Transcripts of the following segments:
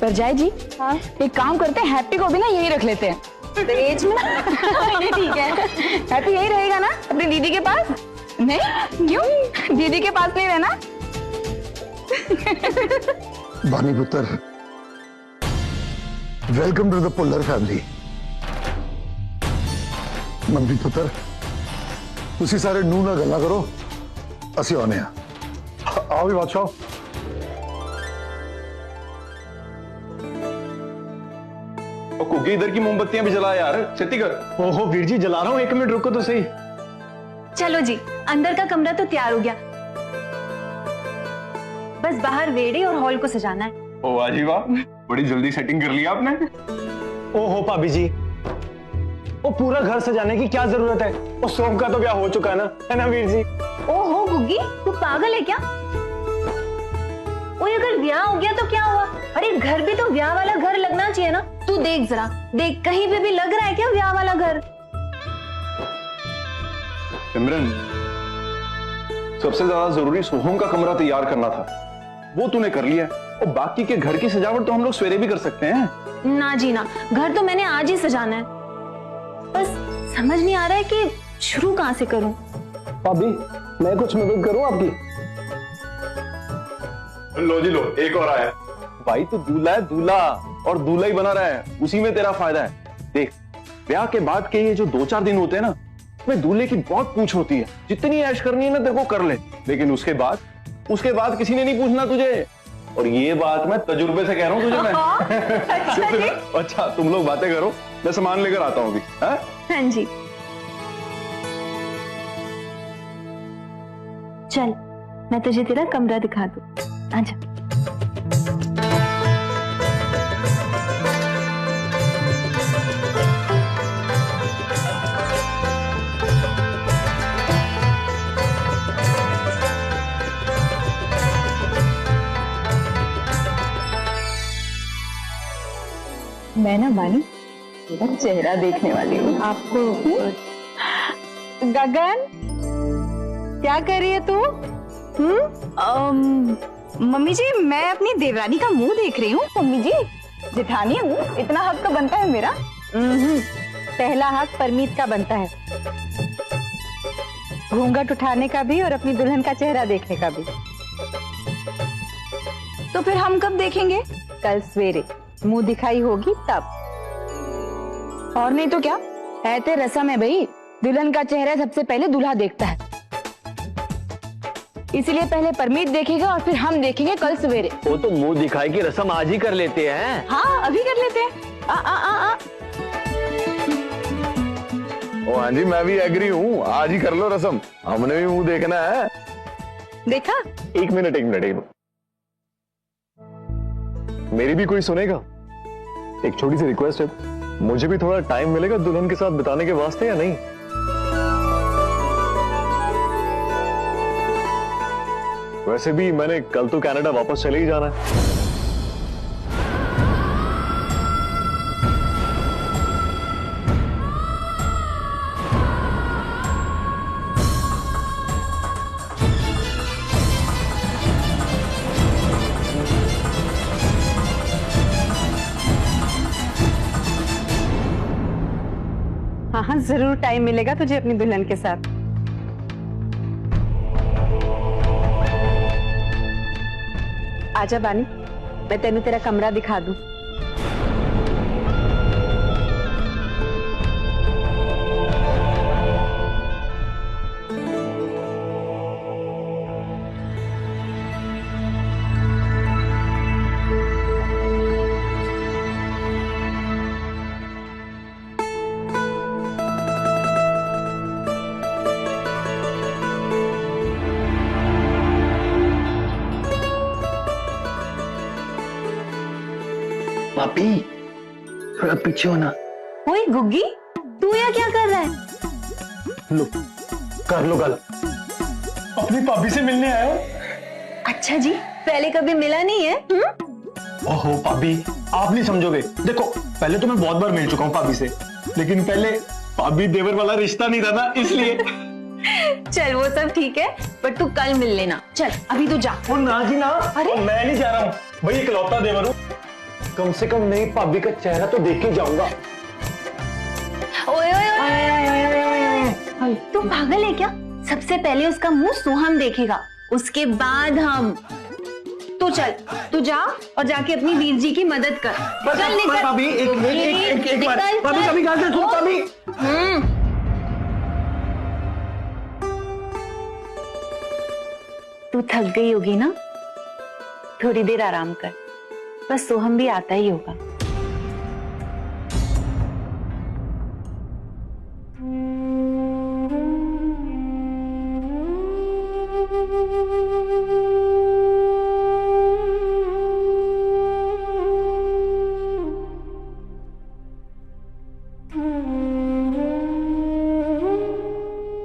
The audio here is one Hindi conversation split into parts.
पर जाए जी, हाँ? एक काम करते हैं, हैप्पी को भी ना यही रख लेते हैं दहेज में। ये ठीक है, हैप्पी यही रहेगा ना अपनी दीदी के पास। नहीं क्यों, दीदी के पास नहीं रहना। बानी पुत्र, वेलकम टू द पुल्लर फैमिली। मंदी पुत्र, तुसी सारे नूह ना गल्ला करो, असी आने हैं। आओ भी बादशाह। और कुकी इधर की मोमबत्तियां भी जला यार, छेती कर। ओहो वीर जी जला रहा हूँ, 1 मिनट रुको तो सही। चलो जी, अंदर का कमरा तो तैयार हो गया, बस बाहर वेड़े और हॉल को सजाना है। ओ वाह जी वाह, बड़ी जल्दी सेटिंग कर लिया आपने। ओहो भाभी जी, वो पूरा घर सजाने की क्या जरूरत है, वो सोम का तो ब्याह हो चुका है ना वीर जी। ओहो गुग्गी, तू पागल है क्या? और अगर ब्याह हो गया तो क्या हुआ? अरे घर भी तो ब्याह वाला घर लगना चाहिए ना। तू देख जरा, देख कहीं पे भी लग रहा है क्या ब्याह वाला घर? सिमरन, सबसे ज्यादा जरूरी सोहम का कमरा तैयार करना था, वो तूने कर लिया। और बाकी के घर की सजावट तो हम लोग सवेरे भी कर सकते हैं। ना जी ना, घर तो मैंने आज ही सजाना है, बस समझ नहीं आ रहा है कि शुरू कहां से करूं। भाभी मैं कुछ मदद करूं आपकी? लो जी लो, एक और आया। भाई तू दूल्हा है, दूल्हा, और दूल्हा ही बना रहा है, उसी में तेरा फायदा है। देख, ब्याह के बाद के ये जो 2-4 दिन होते हैं ना, उसमें दूल्हे की बहुत पूछ होती है। जितनी ऐश करनी है ना तेरे को कर ले, लेकिन उसके बाद किसी ने नहीं पूछना तुझे। और ये बात मैं तजुर्बे से कह रहा हूँ तुझे मैं। अच्छा तुम लोग बातें करो, मैं सामान लेकर आता हूँ अभी। हाँ जी, चल मैं तुझे तेरा कमरा दिखा दूं, आजा। मैं ना बानी तेरा चेहरा देखने वाली हूँ। आपको गगन, क्या कर रही है तू? मम्मी जी, मैं अपनी देवरानी का मुंह देख रही हूँ। मम्मी जी, जेठानी हूँ, इतना हक तो बनता है मेरा। पहला हक परमीत का बनता है, घूंघट उठाने का भी और अपनी दुल्हन का चेहरा देखने का भी। तो फिर हम कब देखेंगे? कल सवेरे मुंह दिखाई होगी तब। और नहीं तो क्या, है ते रस्म है भाई, दुल्हन का चेहरा सबसे पहले दूल्हा देखता है, इसीलिए पहले परमीत देखेगा और फिर हम देखेंगे कल सवेरे। वो तो मुंह दिखाई की रस्म आज ही कर लेते हैं। हाँ अभी कर लेते हैं। ओ हाँ जी, मैं भी एग्री हूँ, आज ही कर लो रस्म, हमने भी मुंह देखना है। देखा? एक मिनट, मेरी भी कोई सुनेगा? एक छोटी सी रिक्वेस्ट है, मुझे भी थोड़ा टाइम मिलेगा दुल्हन के साथ बिताने के वास्ते या नहीं? वैसे भी मैंने कल तो कनाडा वापस चले ही जाना है। हाँ जरूर टाइम मिलेगा तुझे अपनी दुल्हन के साथ। आजा बानी, मैं तेनू तेरा कमरा दिखा दूं। पापी थोड़ा पीछे होना। ओए गुग्गी, तू यहाँ क्या कर रहा है? लो कर लो गल, अपनी भाभी से मिलने आया। अच्छा जी, पहले कभी मिला नहीं है? ओहो भाभी, आप नहीं समझोगे। देखो पहले तो मैं बहुत बार मिल चुका हूँ भाभी से, लेकिन पहले भाभी देवर वाला रिश्ता नहीं था ना, इसलिए। चल वो सब ठीक है, पर तू कल मिल लेना। चल अभी तो जा। ना जी ना, अरे मैं नहीं जा रहा हूँ भाई, इकलौता देवर हूँ, कम से कम नई भाभी का चेहरा तो देख के जाऊंगा। ओए ओए ओए, तू पागल है क्या? सबसे पहले उसका मुंह सोहम देखेगा, उसके बाद हम। तू चल, तू जा और जाके अपनी वीर जी की मदद कर। चल निकल। भाभी एक बार, भाभी कभी गाल से सुन भाभी। तू थक गई होगी ना, थोड़ी देर आराम कर, बस सोहम भी आता ही होगा।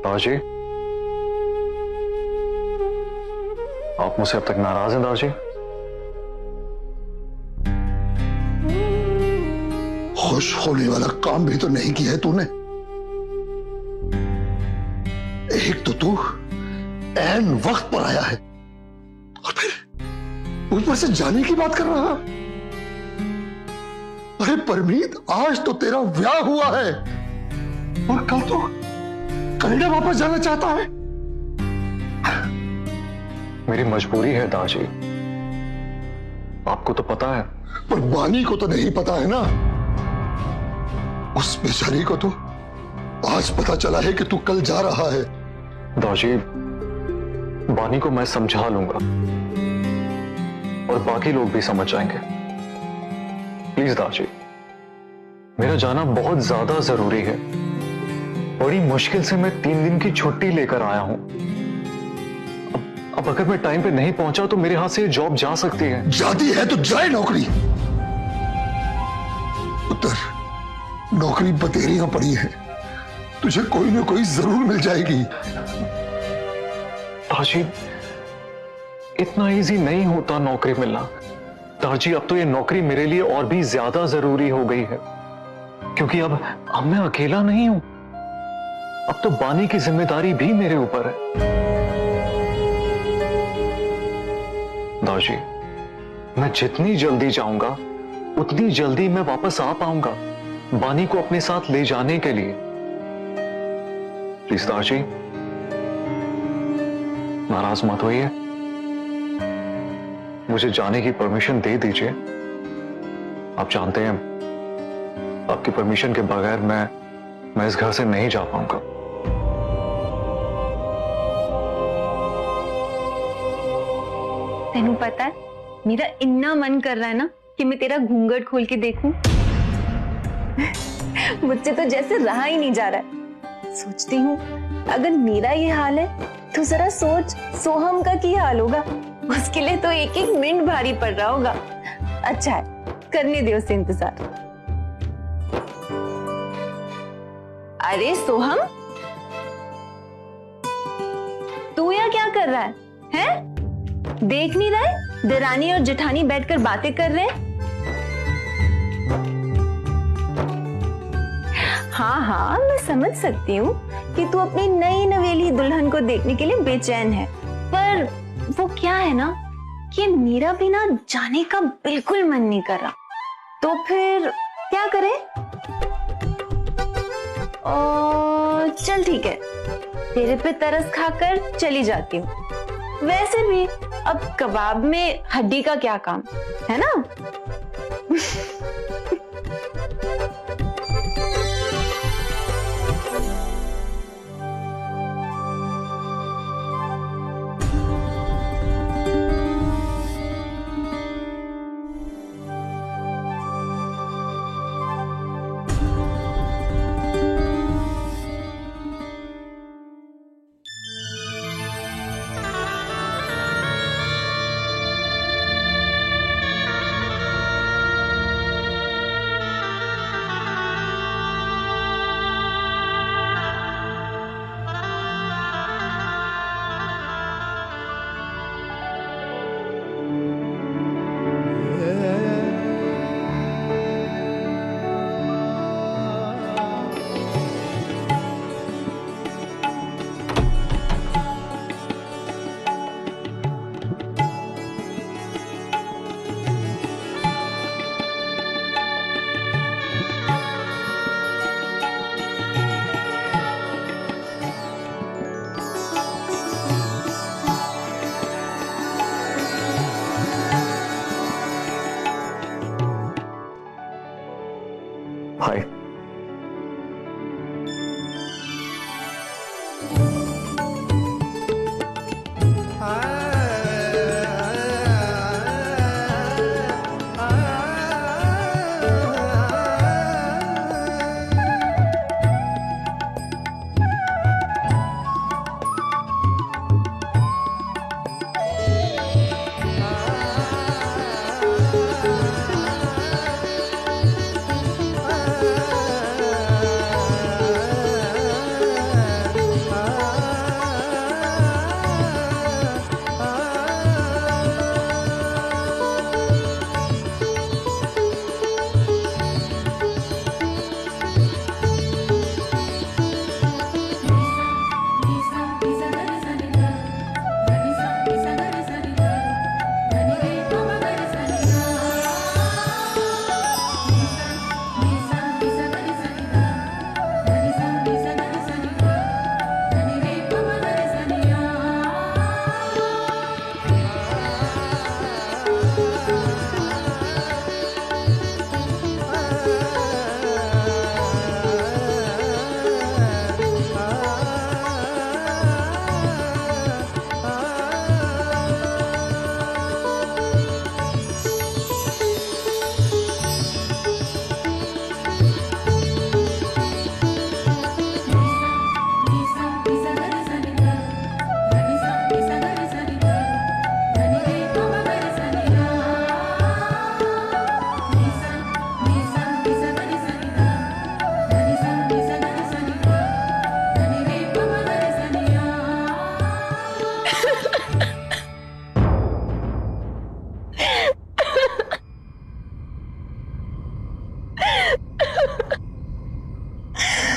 दादाजी, आप मुझसे अब तक नाराज हैं दादाजी? खुश होने वाला काम भी तो नहीं किया है तूने। एक तो तू ऐन वक्त पर आया है और फिर ऊपर से जाने की बात कर रहा। अरे परमीत, आज तो तेरा ब्याह हुआ है और कल तो कनाडा वापस जाना चाहता है। मेरी मजबूरी है दादाजी, आपको तो पता है। पर बानी को तो नहीं पता है ना। उस बेचारी को तो आज पता चला है कि तू कल जा रहा है। दादाजी, बानी को मैं समझा लूंगा और बाकी लोग भी समझ जाएंगे। प्लीज दादाजी, मेरा जाना बहुत ज्यादा जरूरी है। बड़ी मुश्किल से मैं 3 दिन की छुट्टी लेकर आया हूं। अब अगर मैं टाइम पे नहीं पहुंचा तो मेरे हाथ से ये जॉब जा सकती है। जाती है तो जाए नौकरी। उत्तर, नौकरी बतेरियां पड़ी है, तुझे कोई ना कोई जरूर मिल जाएगी। दादाजी, इतना इजी नहीं होता नौकरी मिलना। दादाजी, अब तो ये नौकरी मेरे लिए और भी ज्यादा जरूरी हो गई है, क्योंकि अब मैं अकेला नहीं हूं। अब तो बानी की जिम्मेदारी भी मेरे ऊपर है। दादाजी, मैं जितनी जल्दी जाऊंगा उतनी जल्दी मैं वापस आ पाऊंगा बानी को अपने साथ ले जाने के लिए। प्लीज दादाजी, नाराज मत होइए, मुझे जाने की परमिशन दे दीजिए। आप जानते हैं, आपकी परमिशन के बगैर मैं इस घर से नहीं जा पाऊंगा। तेनू पता है, मेरा इतना मन कर रहा है ना कि मैं तेरा घूंघट खोल के देखूं। मुझसे तो जैसे रहा ही नहीं जा रहा है। सोचती हूँ अगर मेरा ये हाल है तो जरा सोच सोहम का क्या हाल होगा। उसके लिए तो एक एक मिनट भारी पड़ रहा होगा। अच्छा है, करने दे उसे इंतजार। अरे सोहम, तू यहाँ क्या कर रहा है? हैं? देख नहीं रहे देरानी और जेठानी बैठकर बातें कर रहे हैं? हाँ हाँ, मैं समझ सकती हूँ कि तू अपनी नई नवेली दुल्हन को देखने के लिए बेचैन है, पर वो क्या है ना कि मेरा भी ना जाने का बिल्कुल मन नहीं कर रहा। तो फिर क्या करें? चल ठीक है, तेरे पे तरस खाकर चली जाती हूँ। वैसे भी अब कबाब में हड्डी का क्या काम है ना? हाय।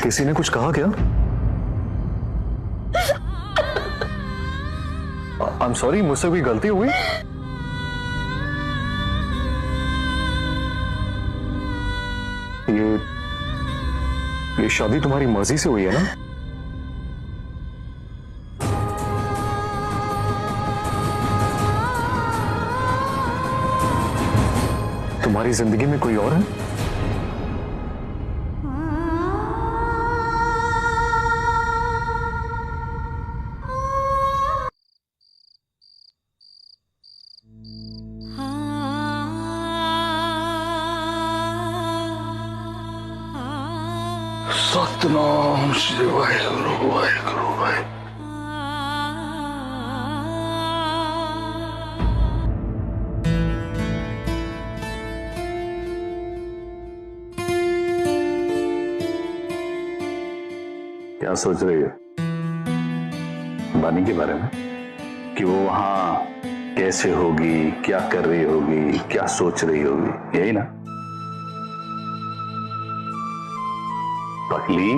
किसी ने कुछ कहा क्या? आई एम सॉरी, मुझसे कोई गलती हुई? ये शादी तुम्हारी मर्जी से हुई है ना? तुम्हारी जिंदगी में कोई और है? सतनाम श्री वाहेगुरु वाहेगुरु वाहेगुरु। क्या सोच रही है बानी के बारे में? कि वो वहां कैसे होगी, क्या कर रही होगी, क्या सोच रही होगी, यही ना? पगली,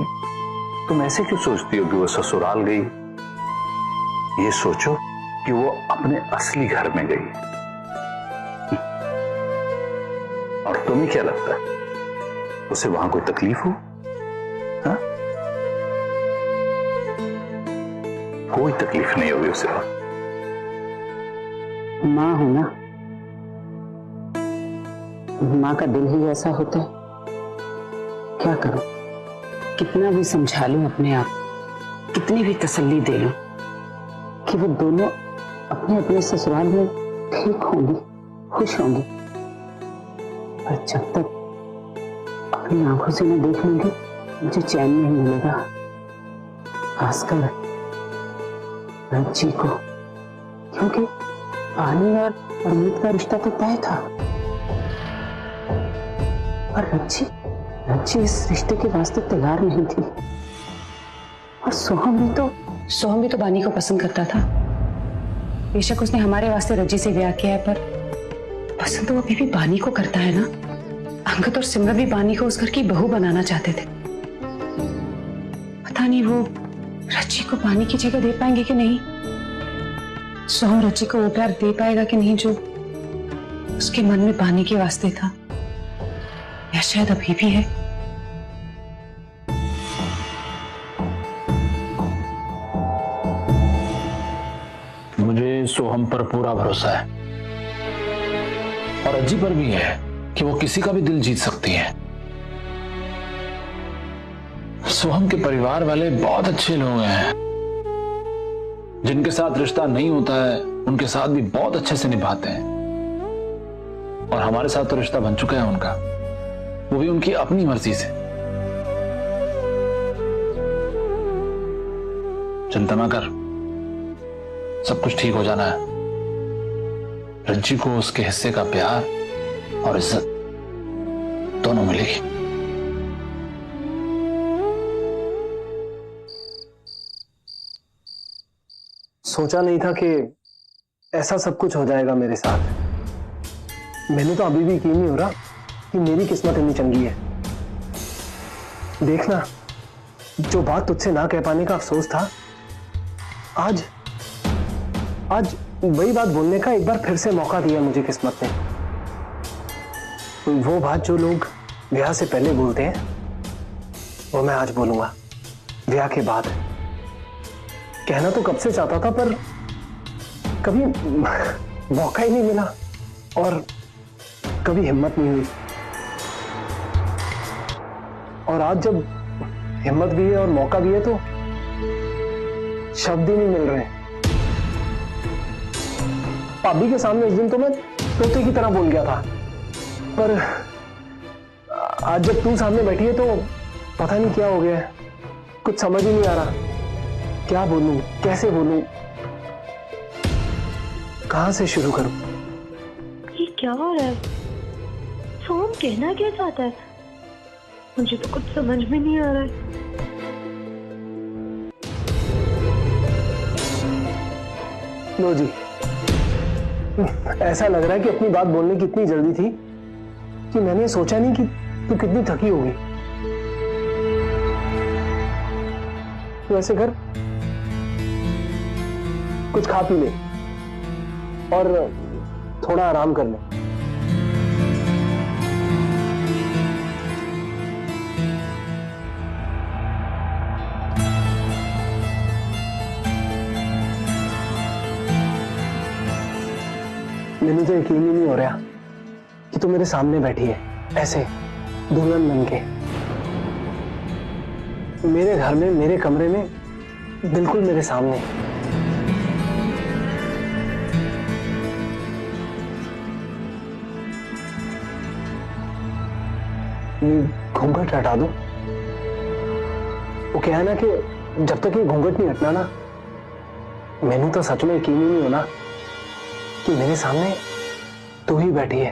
तुम ऐसे क्यों सोचती हो कि वो ससुराल गई? ये सोचो कि वो अपने असली घर में गई। और तुम्हें क्या लगता है उसे वहां कोई तकलीफ हो? हा? कोई तकलीफ नहीं होगी उसे। माँ हूं ना, माँ का दिल ही ऐसा होता है। क्या करूं, कितना भी समझा लूं अपने आप, कितनी भी तसल्ली दे लूं कि वो दोनों अपने अपने ससुराल में ठीक होंगी, खुश होंगी, पर जब तक अपनी आंखों से न देख लूंगी मुझे चैन नहीं मिलेगा। खासकर रज्जी को, क्योंकि पानी और परमीत का रिश्ता तो तय था, पर रज्जी इस रिश्ते के वास्ते तैयार नहीं थी। और सोहम भी तो बानी को पसंद करता था। बेशक उसने हमारे वास्ते रज्जी से ब्याह किया है, पर पसंद तो अभी भी बानी को करता है ना। अंगद और सिमरन भी बानी को उस घर की बहू बनाना चाहते थे। पता नहीं वो रज्जी को बानी की जगह दे पाएंगे कि नहीं, सोहम रज्जी को वो प्यार दे पाएगा कि नहीं जो उसके मन में बानी के वास्ते था, या शायद अभी भी है। मुझे सोहम पर पूरा भरोसा है और अज्जी पर भी है कि वो किसी का भी दिल जीत सकती है। सोहम के परिवार वाले बहुत अच्छे लोग हैं। जिनके साथ रिश्ता नहीं होता है उनके साथ भी बहुत अच्छे से निभाते हैं। और हमारे साथ तो रिश्ता बन चुका है उनका, वो भी उनकी अपनी मर्जी से। चिंता ना कर, सब कुछ ठीक हो जाना है। रज्जी को उसके हिस्से का प्यार और इज्जत दोनों मिलेगी। सोचा नहीं था कि ऐसा सब कुछ हो जाएगा मेरे साथ। मैंने तो अभी भी यकीन नहीं हो रहा कि मेरी किस्मत इतनी चंगी है। देखना, जो बात तुझसे ना कह पाने का अफसोस था, आज वही बात बोलने का एक बार फिर से मौका दिया मुझे किस्मत ने। वो बात जो लोग ब्याह से पहले बोलते हैं, वो मैं आज बोलूंगा ब्याह के बाद। कहना तो कब से चाहता था, पर कभी मौका ही नहीं मिला और कभी हिम्मत नहीं हुई। और आज जब हिम्मत भी है और मौका भी है तो शब्द ही नहीं मिल रहे। भाभी के सामने उस दिन तो मैं तोते की तरह बोल गया था, पर आज जब तू सामने बैठी है तो पता नहीं क्या हो गया है। कुछ समझ ही नहीं आ रहा, क्या बोलूं, कैसे बोलूं, कहां से शुरू करूं। ये क्या हो रहा है? सोहम कहना क्या चाहता है? मुझे तो कुछ समझ में नहीं आ रहा है। लो जी, ऐसा लग रहा है कि अपनी बात बोलने की इतनी जल्दी थी कि मैंने सोचा नहीं कि तू कितनी थकी होगी। तू ऐसे कर, कुछ खा पी ले और थोड़ा आराम कर ले। मैंने तो यकीन ही नहीं हो रहा कि तू मेरे सामने बैठी है ऐसे दुल्हन बन के, मेरे घर में, मेरे कमरे में, बिल्कुल मेरे सामने। घूंघट हटा दो। वो क्या है ना कि जब तक ये घूंघट नहीं हटना ना, मैंने तो सच में यकीन ही नहीं होना कि मेरे सामने तू ही बैठी है।